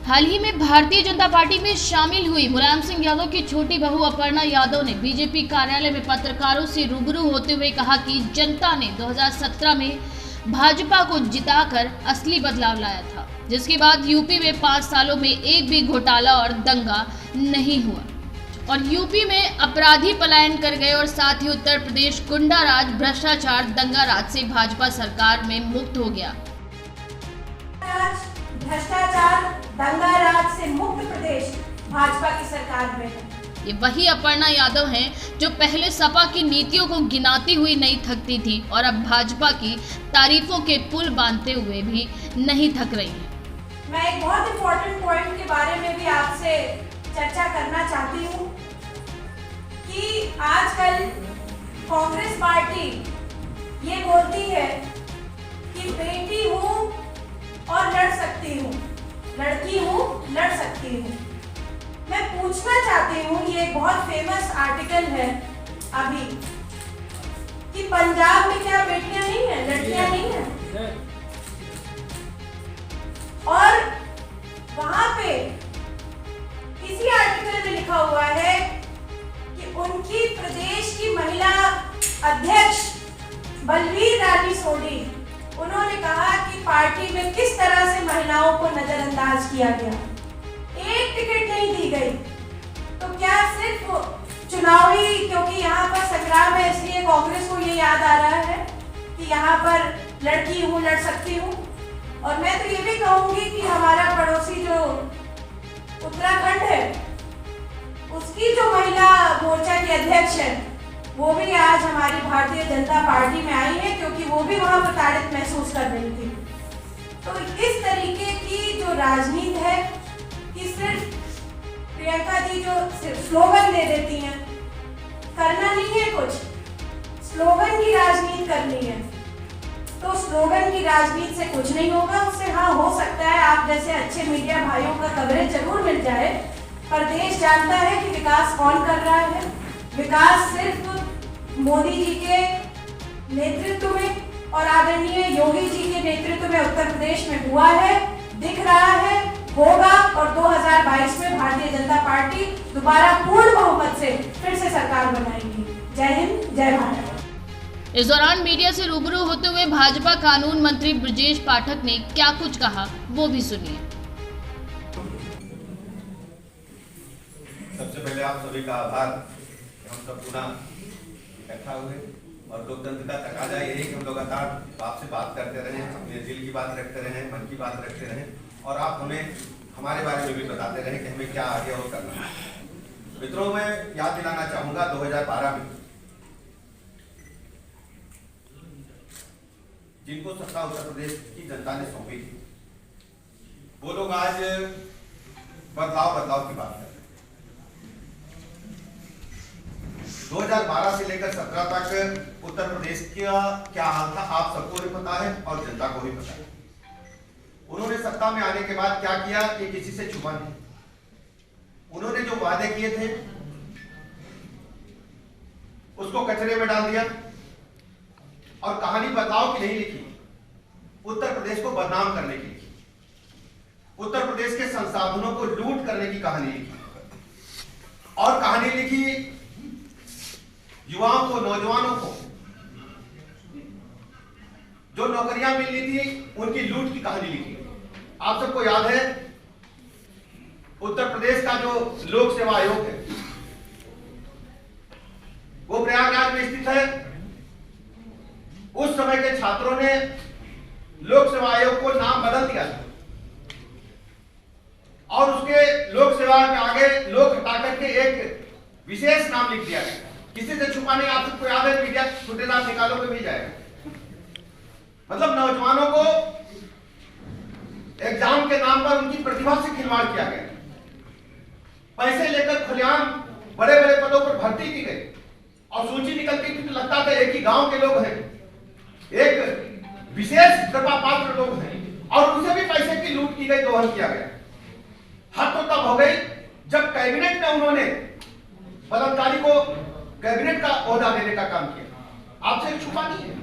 हाल ही में भारतीय जनता पार्टी में शामिल हुई मुलायम सिंह यादव की छोटी बहू अपर्णा यादव ने बीजेपी कार्यालय में पत्रकारों से रूबरू होते हुए कहा कि जनता ने 2017 में भाजपा को जिताकर असली बदलाव लाया था, जिसके बाद यूपी में 5 सालों में एक भी घोटाला और दंगा नहीं हुआ और यूपी में अपराधी पलायन कर गए और साथ ही उत्तर प्रदेश गुंडा राज, भ्रष्टाचार, दंगा राज से भाजपा सरकार में मुक्त हो गया। भ्रष्टाचार, दंगा राज से मुक्त प्रदेश भाजपा की सरकार में है। ये वही अपर्णा यादव हैं जो पहले सपा की नीतियों को गिनाती हुई नहीं थकती थी और अब भाजपा की तारीफों के पुल बांधते हुए भी नहीं थक रही हैं। मैं एक बहुत इंपॉर्टेंट पॉइंट के बारे में भी आपसे चर्चा करना चाहती हूँ कि आजकल कांग्रेस पार्टी ये बोलती है कि बेटी हूँ और लड़ सकती हूँ, लड़की हूँ लड़ सकती हूँ। मैं पूछना चाहती हूँ, ये एक बहुत फेमस आर्टिकल है अभी कि पंजाब में क्या बेटियां नहीं है, लड़कियां नहीं है, और वहां पे इसी आर्टिकल में लिखा हुआ है कि उनकी प्रदेश की महिला अध्यक्ष बलवीर रानी सोढी, उन्होंने कहा कि पार्टी में किस तरह से महिलाओं को नजरअंदाज किया गया, एक टिकट नहीं दी गई। तो क्या सिर्फ चुनावी, क्योंकि यहाँ पर संग्राम है इसलिए कांग्रेस को ये याद आ रहा है कि यहाँ पर लड़की हूँ लड़ सकती हूँ। और मैं तो ये भी कहूंगी कि हमारा पड़ोसी जो उत्तराखंड है उसकी जो महिला मोर्चा की अध्यक्ष है वो भी आज हमारी भारतीय जनता पार्टी में आई है, क्योंकि वो भी वहां प्रताड़ित महसूस कर रही थी। तो इस तरीके की जो राजनीति है कि सिर्फ प्रियंका जी जो स्लोगन दे देती हैं, करना नहीं है कुछ, स्लोगन की राजनीति करनी है। तो स्लोगन की राजनीति से कुछ नहीं होगा। उससे हाँ हो सकता है आप जैसे अच्छे मीडिया भाइयों का कवरेज जरूर मिल जाए, पर देश जानता है कि विकास कौन कर रहा है। विकास सिर्फ मोदी जी के नेतृत्व में और आदरणीय योगी जी के नेतृत्व में उत्तर प्रदेश में हुआ है, दिख रहा है, होगा, और 2022 में भारतीय जनता पार्टी दोबारा पूर्ण बहुमत से फिर से सरकार बनाएगी। जय हिंद, जय भारत। इस दौरान मीडिया से रूबरू होते हुए भाजपा कानून मंत्री ब्रजेश पाठक ने क्या कुछ कहा, वो भी सुनिए। सबसे पहले आप सभी का आभार, हम सब पुनः इकट्ठा हुए और लोकतंत्र का तकाजा ये है कि हम लगातार आपसे बात करते रहें, अपने दिल की बात रखते रहें, मन की बात रखते रहें और आप हमें हमारे बारे में भी बताते रहें कि हमें क्या आगे और करना है। मित्रों, मैं याद दिलाना चाहूंगा 2012 में जिनको सत्ता उत्तर प्रदेश की जनता ने सौंपी थी, वो लोग आज बदलाव की बात कर रहे हैं। 2012 से लेकर 17 तक उत्तर प्रदेश का क्या हाल था आप सबको भी पता है और जनता को भी पता है। उन्होंने सत्ता में आने के बाद क्या किया कि किसी से छुपा नहीं। उन्होंने जो वादे किए थे उसको कचरे में डाल दिया और कहानी बदलाव की नहीं लिखी, उत्तर प्रदेश को बदनाम करने की लिखी, उत्तर प्रदेश के संसाधनों को लूट करने की कहानी लिखी और कहानी लिखी युवाओं को, नौजवानों को जो नौकरियां मिलनी थी उनकी लूट की कहानी लिखी। आप सबको याद है उत्तर प्रदेश का जो लोक सेवा आयोग है वो प्रयागराज में स्थित है। उस समय के छात्रों ने लोक सेवा आयोग को नाम बदल दिया था और उसके लोक सेवा के आगे लोक हटा करके एक विशेष नाम लिख दिया गया। किसी से छुपा नहीं, आप सबको याद है, मीडिया छोटे नाम निकालो तो मिल जाएगा। मतलब नौजवानों को एग्जाम के नाम पर उनकी प्रतिभा से खिलवाड़ किया गया, पैसे लेकर खुलेआम बड़े बड़े पदों पर भर्ती की गई और सूची निकलती थी तो लगता था एक ही गांव के लोग हैं, एक विशेष कृपा पात्र लोग हैं और उनसे भी पैसे की लूट की गई, दोहन किया गया। हद तो तब हो गई जब कैबिनेट में उन्होंने पदाधिकारी को कैबिनेट का ओहदा देने का काम किया। आपसे छुपा नहीं है।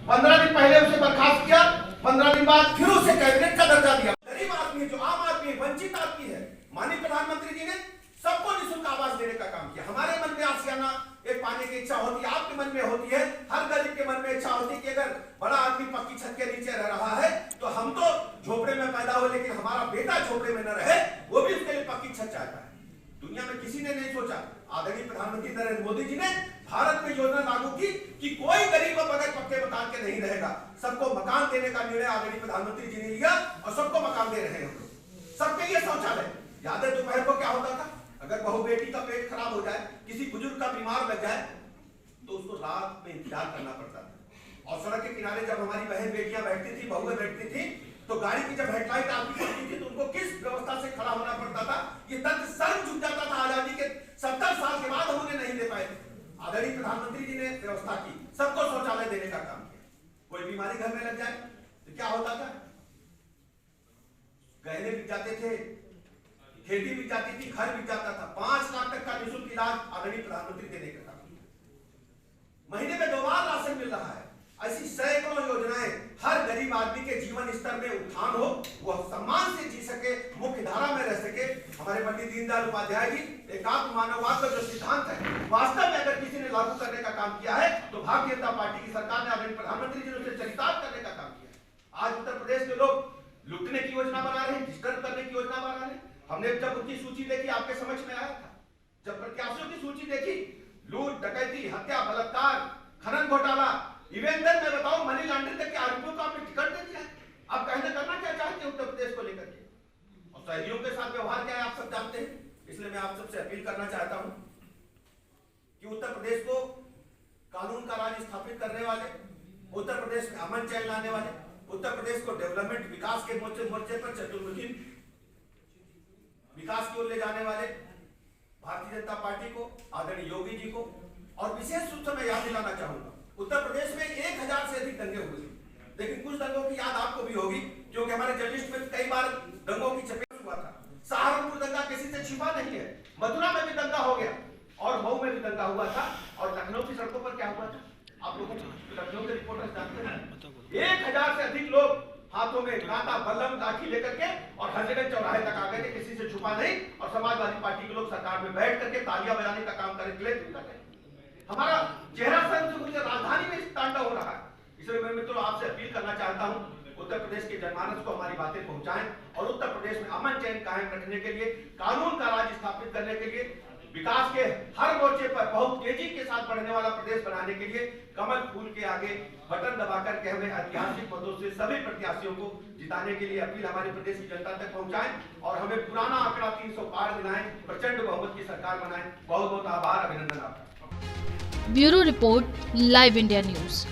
15 दिन पहले उसे बर्खास्त किया, 15 दिन बाद फिर उसे कैबिनेट का दर्जा दिया। गरीब आदमी जो आम आदमी आदमी, वंचित आदमी है। माननीय प्रधानमंत्री जी ने सबको निःशुल्क आवास देने का काम किया। हमारे मन में आसियाना एक पाने की इच्छा होती है, आपके मन में होती है, हर गरीब के मन में इच्छा होती है कि अगर बड़ा आदमी पक्की छत के नीचे रह रहा है तो हम तो झोपड़े में पैदा हो, लेकिन हमारा बेटा झोपड़े में न रहे, वो भी उसके लिए पक्की छत चाहता है। दुनिया में किसी ने नहीं सोचा। आदरणीय प्रधानमंत्री नरेंद्र मोदी जी ने भारत में योजना लागू की कि कोई गरीब अब बगैर पक्के मकान के नहीं रहेगा। सबको मकान देने का निर्णय आदरणीय प्रधानमंत्री जी ने लिया और सबको मकान दे रहे हैं हम लोग। सबके लिए शौचालय। याद है दोपहर को क्या होता था? अगर बहू बेटी का पेट खराब हो जाए, किसी बुजुर्ग का बीमार लग जाए, तो उसको रात में इंतजार करना पड़ता था। और सड़क के किनारे जब हमारी बहन बेटियां बैठती थी, बहुएं बैठती थी, तो गाड़ी की जब हेडलाइट आपकी पड़ती थी तो उनको किस व्यवस्था से खड़ा होना पड़ता था, ये तंत्र सर्व झुक जाता था। आजादी के 70 साल के बाद हम उन्हें नहीं दे पाए। आदरणीय प्रधानमंत्री जी ने व्यवस्था की, सबको शौचालय देने का काम किया। कोई बीमारी घर में लग जाए तो क्या होता था? गहने बिक जाते थे, खेती बिक जाती थी, घर बिक जाता था। 5 लाख तक का निःशुल्क इलाज आदरणीय प्रधानमंत्री देने का काम किया। महीने में 2 बार राशन मिल रहा है। ऐसी सैकड़ों योजनाएं, हर गरीब आदमी के जीवन स्तर में उत्थान हो, वह सम्मान से जी सके, मुख्य धारा में रह सके। हमारे पंडित दीनदयाल उपाध्याय जी एकात्म मानववाद का जो सिद्धांत है, वास्तव में अगर किसी ने लागू करने का काम किया है तो भारतीय जनता पार्टी की सरकार ने, आदरणीय प्रधानमंत्री जी ने उसे चरितार्थ करने का काम किया। आज उत्तर प्रदेश के लोग लुटने की योजना बना रहे हैं, डिस्टर्ब करने की योजना बना रहे हैं। हमने जब उनकी सूची देखी, आपके समझ में आया था, जब प्रत्याशियों की सूची देखी, लूट, डकैती, हत्या, बलात्कार, खनन घोटाला, इवन देन मैं बताऊं मनी लॉन्ड्रिंग तक के आरोपियों को आपने टिकट दे दिया है। आप कहना करना क्या चाहते हैं उत्तर प्रदेश को लेकर के? और सहयोगियों के साथ व्यवहार क्या है आप सब जानते हैं। इसलिए मैं आप सबसे अपील करना चाहता हूं कि उत्तर प्रदेश को कानून का राज स्थापित करने वाले, उत्तर प्रदेश में अमन चैन लाने वाले, उत्तर प्रदेश को डेवलपमेंट विकास के मोर्चे पर चतुर्मुखी विकास की ओर ले जाने वाले भारतीय जनता पार्टी को, आदरणीय योगी जी को, और विशेष रूप से मैं याद दिलाना चाहूंगा, उत्तर प्रदेश में 1000 से अधिक दंगे हुए, लेकिन कुछ दंगों की याद आपको भी होगी क्योंकि हमारे जर्नलिस्ट में कई बार दंगों की चपेट हुआ था। सहारनपुर दंगा किसी से छिपा नहीं है, मथुरा में भी दंगा हो गया और मऊ में भी दंगा हुआ था। और लखनऊ की सड़कों पर क्या हुआ था आप लोगों को लखनऊ के रिपोर्टर्स जानते हैं। 1000 से अधिक लोग हाथों में कांटा, बल्लम, लाठी लेकर के और हजरत चौराहे तक आ गए थे, किसी से छुपा नहीं। और समाजवादी पार्टी के लोग सरकार में बैठ करके तालियां बजाने का काम करें। हमारा चेहरा संग मुझे राजधानी में तांडव हो रहा है। इसलिए मैं मित्रों आपसे अपील करना चाहता हूं, उत्तर प्रदेश के जनमानस को हमारी बातें पहुंचाएं और उत्तर प्रदेश में अमन चैन कायम रखने के लिए, कानून का राज स्थापित करने के लिए, विकास के हर मोर्चे पर बहुत तेजी के साथ बढ़ने वाला प्रदेश बनाने के लिए कमल फूल के आगे बटन दबाकर के हमें ऐतिहासिक पदों से सभी प्रत्याशियों को जिताने के लिए अपील हमारे प्रदेश की जनता तक पहुंचाएं और हमें पुराना आंकड़ा 300 पार दिलाएं, प्रचंड बहुमत की सरकार बनाएं। बहुत बहुत आभार, अभिनंदन आपका। Bureau report, live India news.